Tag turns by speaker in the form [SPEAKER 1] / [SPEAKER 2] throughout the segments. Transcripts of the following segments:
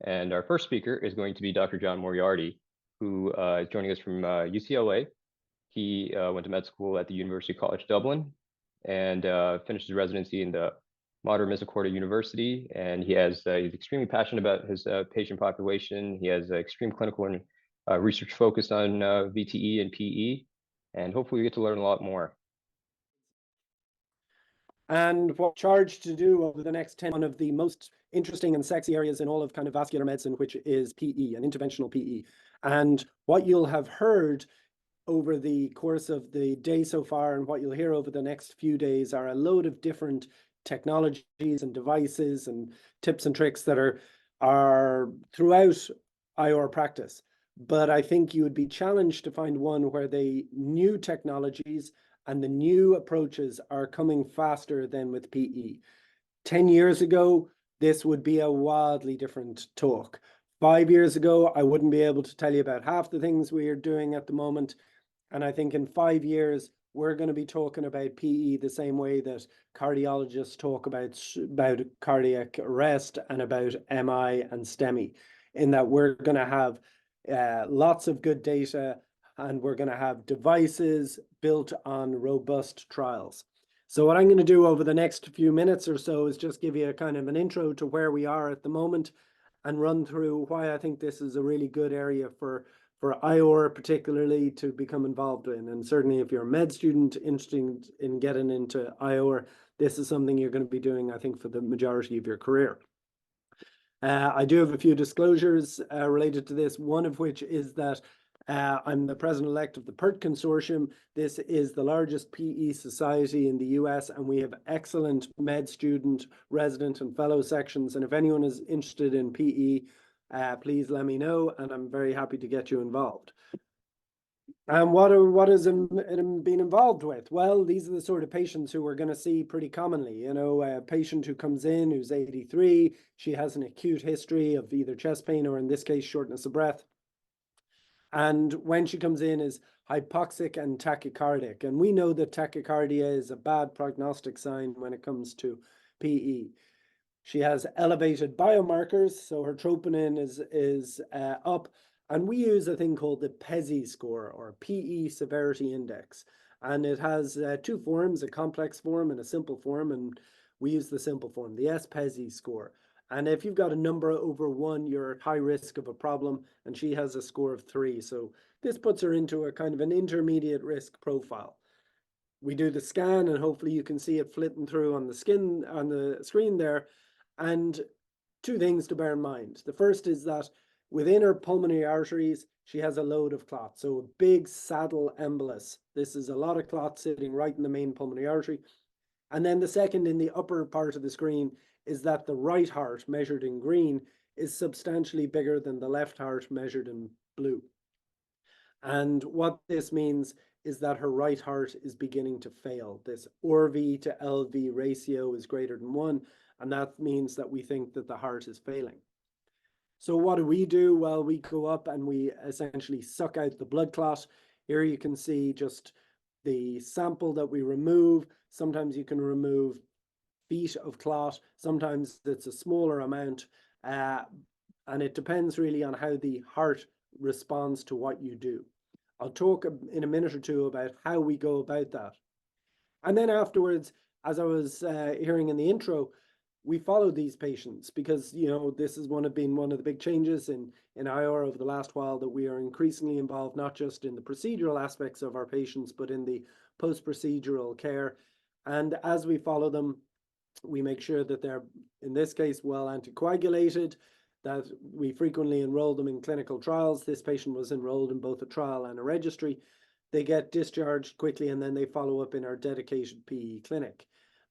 [SPEAKER 1] And our first speaker is going to be Dr. John Moriarty, who is joining us from UCLA. He went to med school at the University College Dublin and finished his residency in the Mater Misericordiae University. And he's extremely passionate about his patient population. He has extreme clinical and research focused on VTE and PE. And hopefully we get to learn a lot more.
[SPEAKER 2] And what we're charged to do over the next 10, one of the most interesting and sexy areas in all of kind of vascular medicine, which is PE and interventional PE. And what you'll have heard over the course of the day so far, and what you'll hear over the next few days, are a load of different technologies and devices and tips and tricks that are throughout IOR practice. But I think you would be challenged to find one where the new technologies and the new approaches are coming faster than with PE. 10 years ago, this would be a wildly different talk. 5 years ago, I wouldn't be able to tell you about half the things we are doing at the moment. And I think in 5 years, we're going to be talking about PE the same way that cardiologists talk about cardiac arrest and about MI and STEMI, in that we're going to have lots of good data, and we're going to have devices built on robust trials. So what I'm going to do over the next few minutes or so is just give you a kind of an intro to where we are at the moment and run through why I think this is a really good area for IOR particularly to become involved in. And certainly if you're a med student interested in getting into IOR, this is something you're going to be doing, I think, for the majority of your career. I do have a few disclosures related to this, one of which is that I'm the president-elect of the PERT Consortium. This is the largest PE society in the US, and we have excellent med student, resident, and fellow sections. And if anyone is interested in PE, please let me know, and I'm very happy to get you involved. And what has it been involved with? Well, these are the sort of patients who we're going to see pretty commonly. You know, a patient who comes in who's 83, she has an acute history of either chest pain or, in this case, shortness of breath. And when she comes in is hypoxic and tachycardic. And we know that tachycardia is a bad prognostic sign when it comes to PE. She has elevated biomarkers, so her troponin is up. And we use a thing called the PESI score, or PE Severity Index. And it has two forms, a complex form and a simple form. And we use the simple form, the S-PESI score. And if you've got a number over 1, you're at high risk of a problem, and she has a score of 3. So this puts her into a kind of an intermediate risk profile. We do the scan, and hopefully you can see it flitting through on the screen there. And two things to bear in mind. The first is that within her pulmonary arteries, she has a load of clots, so a big saddle embolus. This is a lot of clots sitting right in the main pulmonary artery. And then the second, in the upper part of the screen, is that the right heart, measured in green, is substantially bigger than the left heart, measured in blue. And what this means is that her right heart is beginning to fail. This RV to LV ratio is greater than 1, and that means that we think that the heart is failing. So what do? Well, we go up and we essentially suck out the blood clot. Here you can see just the sample that we remove. Sometimes you can remove feet of clot, sometimes it's a smaller amount, and it depends really on how the heart responds to what you do. I'll talk in a minute or two about how we go about that. And then afterwards, as I was hearing in the intro, we follow these patients because, you know, this has been one of the big changes in IOR over the last while, that we are increasingly involved not just in the procedural aspects of our patients, but in the post-procedural care. And as we follow them, we make sure that they're, in this case, well anticoagulated, that we frequently enroll them in clinical trials. This patient was enrolled in both a trial and a registry. They get discharged quickly, and then they follow up in our dedicated PE clinic.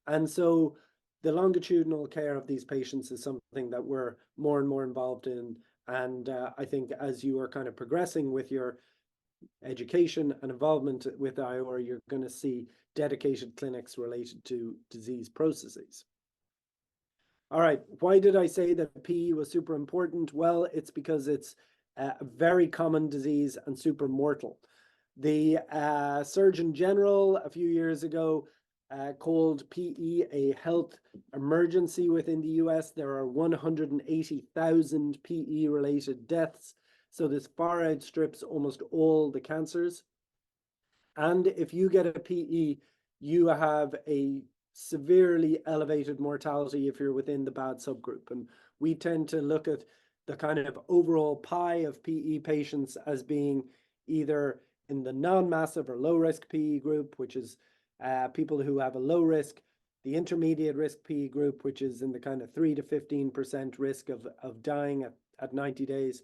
[SPEAKER 2] And so the longitudinal care of these patients is something that we're more and more involved in. And I think as you are kind of progressing with your education and involvement with IOR, you're going to see dedicated clinics related to disease processes. All right, why did I say that PE was super important? Well, it's because it's a very common disease and super mortal. The Surgeon General a few years ago called PE a health emergency within the US. There are 180,000 PE-related deaths, so this far outstrips almost all the cancers. And if you get a PE, you have a severely elevated mortality if you're within the bad subgroup. And we tend to look at the kind of overall pie of PE patients as being either in the non-massive or low-risk PE group, which is people who have a low risk, the intermediate risk PE group, which is in the kind of 3 to 15% risk of dying at 90 days,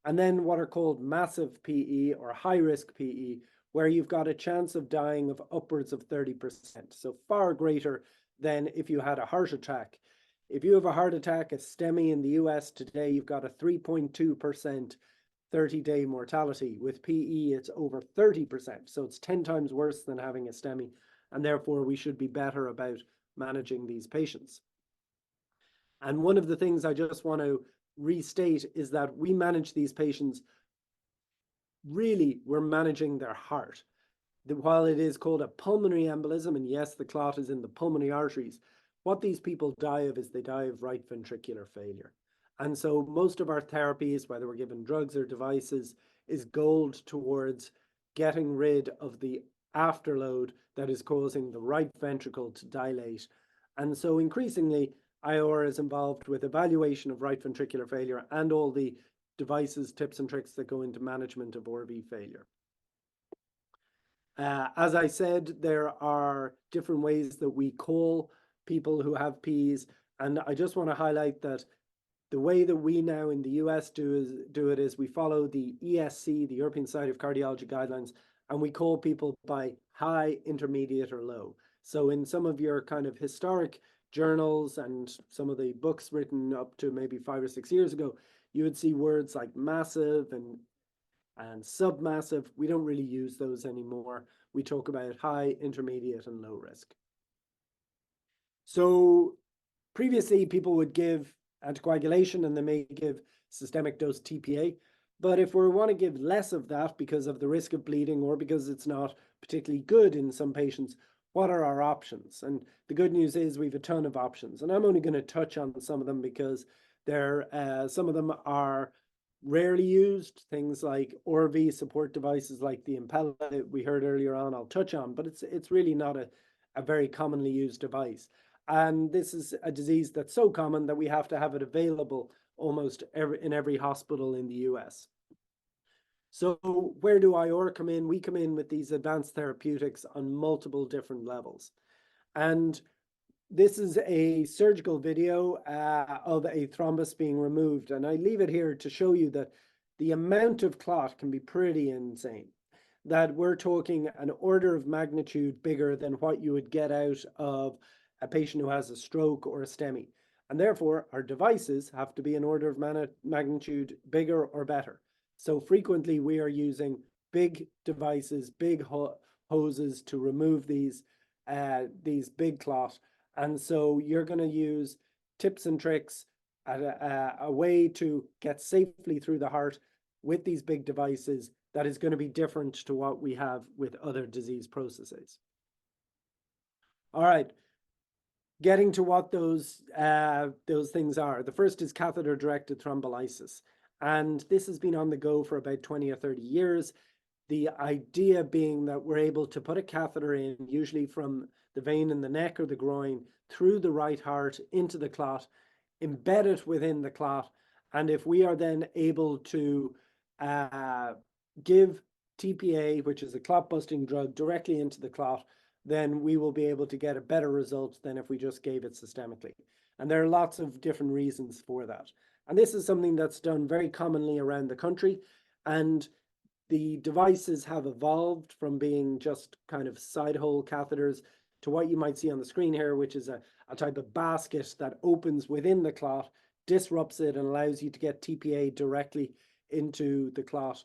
[SPEAKER 2] and then what are called massive PE or high-risk PE, where you've got a chance of dying of upwards of 30%, so far greater than if you had a heart attack. If you have a heart attack, a STEMI in the US today, you've got a 3.2% 30-day mortality. With PE, it's over 30%, so it's 10 times worse than having a STEMI, and therefore we should be better about managing these patients. And one of the things I just want to restate is that we manage these patients, really, we're managing their heart. While it is called a pulmonary embolism, and yes, the clot is in the pulmonary arteries, what these people die of is they die of right ventricular failure. And so most of our therapies, whether we're given drugs or devices, is goaled towards getting rid of the afterload that is causing the right ventricle to dilate. And so increasingly, IOR is involved with evaluation of right ventricular failure and all the devices, tips, and tricks that go into management of RV failure. As I said, there are different ways that we call people who have PEs, and I just want to highlight that the way that we now in the US do it is we follow the ESC, the European Society of Cardiology guidelines, and we call people by high, intermediate, or low. So in some of your kind of historic journals and some of the books written up to maybe 5 or 6 years ago, you would see words like massive and submassive. We don't really use those anymore. We talk about high, intermediate, and low risk. So previously, people would give anticoagulation and they may give systemic dose TPA. But if we want to give less of that because of the risk of bleeding or because it's not particularly good in some patients, what are our options? And the good news is we have a ton of options. And I'm only going to touch on some of them because some of them are rarely used, things like RV support devices like the Impella that we heard earlier on, I'll touch on, but it's really not a very commonly used device. And this is a disease that's so common that we have to have it available almost in every hospital in the US. So where do IOR come in? We come in with these advanced therapeutics on multiple different levels. And this is a surgical video of a thrombus being removed. And I leave it here to show you that the amount of clot can be pretty insane. That we're talking an order of magnitude bigger than what you would get out of a patient who has a stroke or a STEMI. And therefore, our devices have to be an order of magnitude bigger or better. So frequently, we are using big devices, big hoses to remove these big clot. And so you're going to use tips and tricks, a way to get safely through the heart with these big devices that is going to be different to what we have with other disease processes. All right. Getting to what those things are. The first is catheter-directed thrombolysis. And this has been on the go for about 20 or 30 years. The idea being that we're able to put a catheter in, usually from the vein in the neck or the groin, through the right heart into the clot, embed it within the clot. And if we are then able to give TPA, which is a clot-busting drug, directly into the clot, then we will be able to get a better result than if we just gave it systemically. And there are lots of different reasons for that. And this is something that's done very commonly around the country. And the devices have evolved from being just kind of side hole catheters to what you might see on the screen here, which is a type of basket that opens within the clot, disrupts it, and allows you to get TPA directly into the clot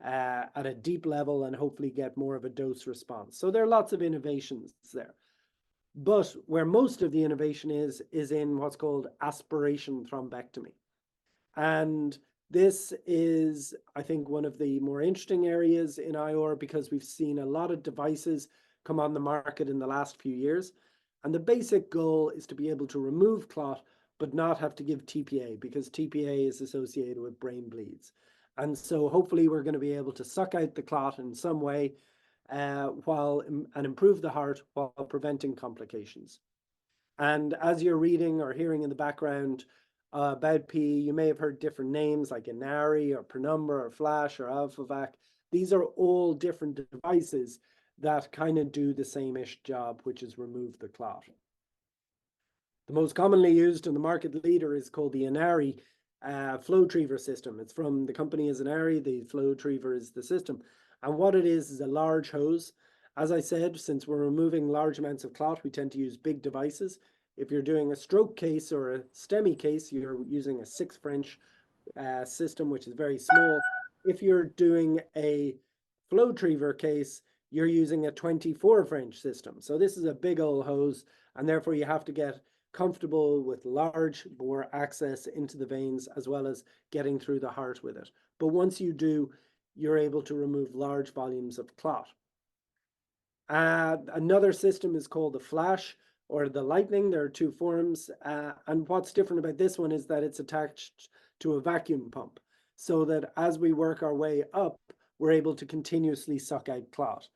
[SPEAKER 2] at a deep level and hopefully get more of a dose response. So there are lots of innovations there. But where most of the innovation is in what's called aspiration thrombectomy. And this is, I think, one of the more interesting areas in IOR because we've seen a lot of devices come on the market in the last few years. And the basic goal is to be able to remove clot, but not have to give TPA, because TPA is associated with brain bleeds. And so hopefully we're going to be able to suck out the clot in some way and improve the heart while preventing complications. And as you're reading or hearing in the background about PE, you may have heard different names like Inari or Penumbra or Flash or AlphaVac. These are all different devices that kind of do the same-ish job, which is remove the clot. The most commonly used and the market leader is called the Inari FlowTriever system. It's from the company is Inari, the FlowTriever is the system. And what it is a large hose. As I said, since we're removing large amounts of clot, we tend to use big devices. If you're doing a stroke case or a STEMI case, you're using a 6 French system, which is very small. If you're doing a FlowTriever case, you're using a 24 French system. So this is a big old hose, and therefore you have to get comfortable with large bore access into the veins as well as getting through the heart with it. But once you do, you're able to remove large volumes of clot. Another system is called the Flash or the Lightning. There are 2 forms. And what's different about this one is that it's attached to a vacuum pump, so that as we work our way up, we're able to continuously suck out clot.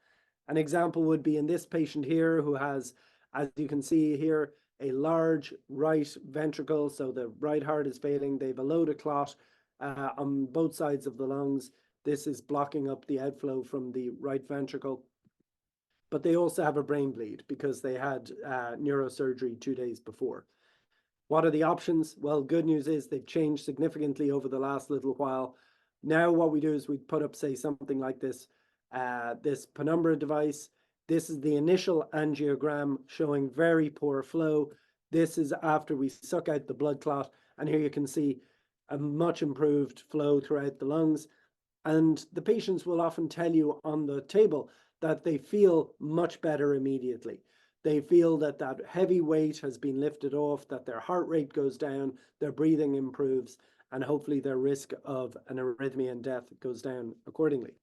[SPEAKER 2] An example would be in this patient here who has, as you can see here, a large right ventricle. So the right heart is failing. They have a load of clot on both sides of the lungs. This is blocking up the outflow from the right ventricle. But they also have a brain bleed because they had neurosurgery 2 days before. What are the options? Well, good news is they've changed significantly over the last little while. Now what we do is we put up, say, something like this, this Penumbra device. This is the initial angiogram showing very poor flow. This is after we suck out the blood clot. And here you can see a much improved flow throughout the lungs. And the patients will often tell you on the table that they feel much better immediately. They feel that that heavy weight has been lifted off, that their heart rate goes down, their breathing improves, and hopefully their risk of an arrhythmia and death goes down accordingly.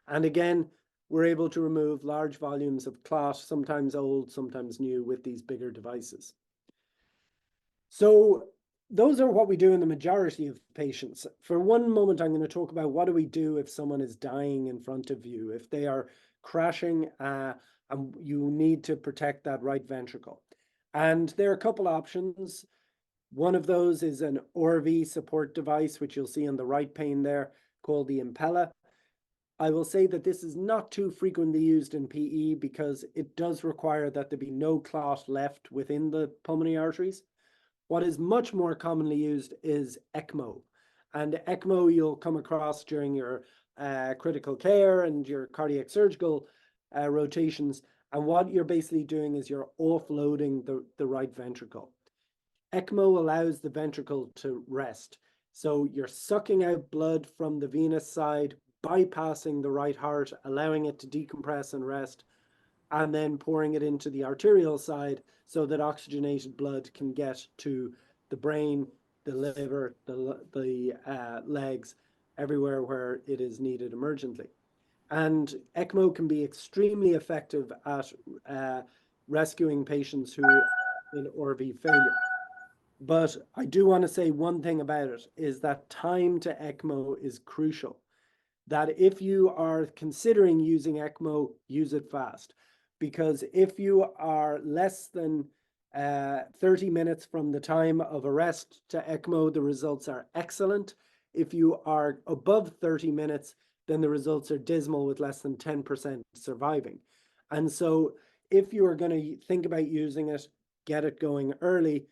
[SPEAKER 2] And again, we're able to remove large volumes of clot, sometimes old, sometimes new, with these bigger devices. So those are what we do in the majority of patients. For one moment, I'm going to talk about what do we do if someone is dying in front of you, if they are crashing and you need to protect that right ventricle. And there are a couple options. One of those is an ORV support device, which you'll see on the right pane there, called the Impella. I will say that this is not too frequently used in PE because it does require that there be no clot left within the pulmonary arteries. What is much more commonly used is ECMO. And ECMO you'll come across during your critical care and your cardiac surgical rotations. And what you're basically doing is you're offloading the right ventricle. ECMO allows the ventricle to rest. So you're sucking out blood from the venous side, bypassing the right heart, allowing it to decompress and rest, and then pouring it into the arterial side so that oxygenated blood can get to the brain, the liver, the legs, everywhere where it is needed emergently. And ECMO can be extremely effective at rescuing patients who are in ORV failure. But I do want to say one thing about it is that time to ECMO is crucial. That if you are considering using ECMO, use it fast. Because if you are less than 30 minutes from the time of arrest to ECMO, the results are excellent. If you are above 30 minutes, then the results are dismal with less than 10% surviving. And so if you are going to think about using it, get it going early.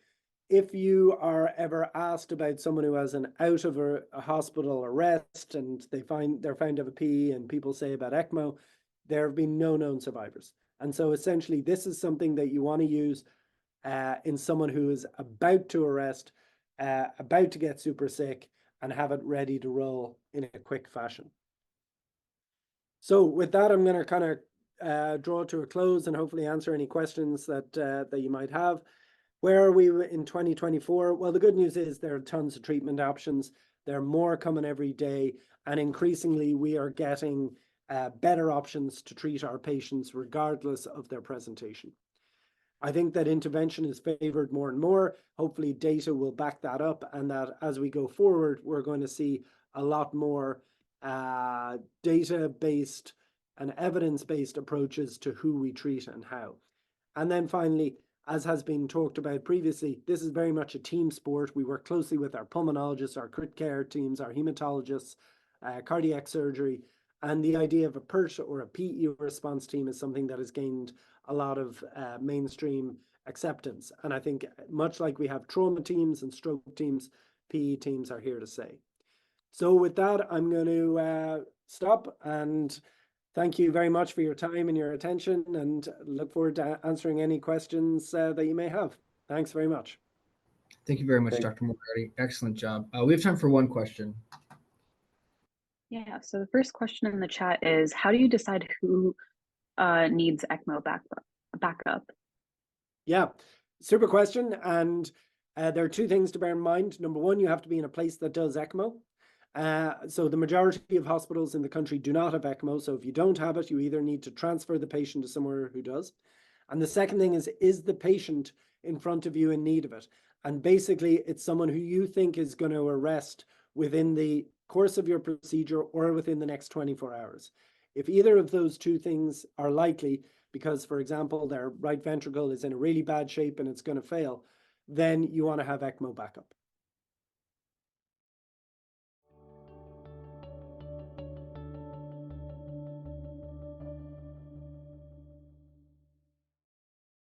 [SPEAKER 2] If you are ever asked about someone who has an out of a hospital arrest and they're found to have a PE and people say about ECMO, there have been no known survivors. And so essentially this is something that you want to use in someone who is about to arrest, about to get super sick, and have it ready to roll in a quick fashion. So with that, I'm going to kind of draw to a close and hopefully answer any questions that you might have. Where are we in 2024? Well, the good news is there are tons of treatment options. There are more coming every day. And increasingly, we are getting better options to treat our patients regardless of their presentation. I think that intervention is favored more and more. Hopefully data will back that up, and that as we go forward, we're going to see a lot more data-based and evidence-based approaches to who we treat and how. And then finally, as has been talked about previously, this is very much a team sport. We work closely with our pulmonologists, our crit care teams, our hematologists, cardiac surgery, and the idea of a PERT or a PE response team is something that has gained a lot of mainstream acceptance. And I think much like we have trauma teams and stroke teams, PE teams are here to stay. So with that, I'm going to stop and thank you very much for your time and your attention, and look forward to answering any questions that you may have. Thanks very much.
[SPEAKER 3] Thank you very much, Dr. Moriarty. Excellent job. We have time for one question.
[SPEAKER 4] Yeah, so the first question in the chat is, how do you decide who needs ECMO backup? Yeah,
[SPEAKER 2] super question. And there are two things to bear in mind. Number one, you have to be in a place that does ECMO. So the majority of hospitals in the country do not have ECMO. So if you don't have it, you either need to transfer the patient to somewhere who does. And the second thing is the patient in front of you in need of it? And basically, it's someone who you think is going to arrest within the course of your procedure or within the next 24 hours. If either of those two things are likely, because, for example, their right ventricle is in a really bad shape and it's going to fail, then you want to have ECMO backup.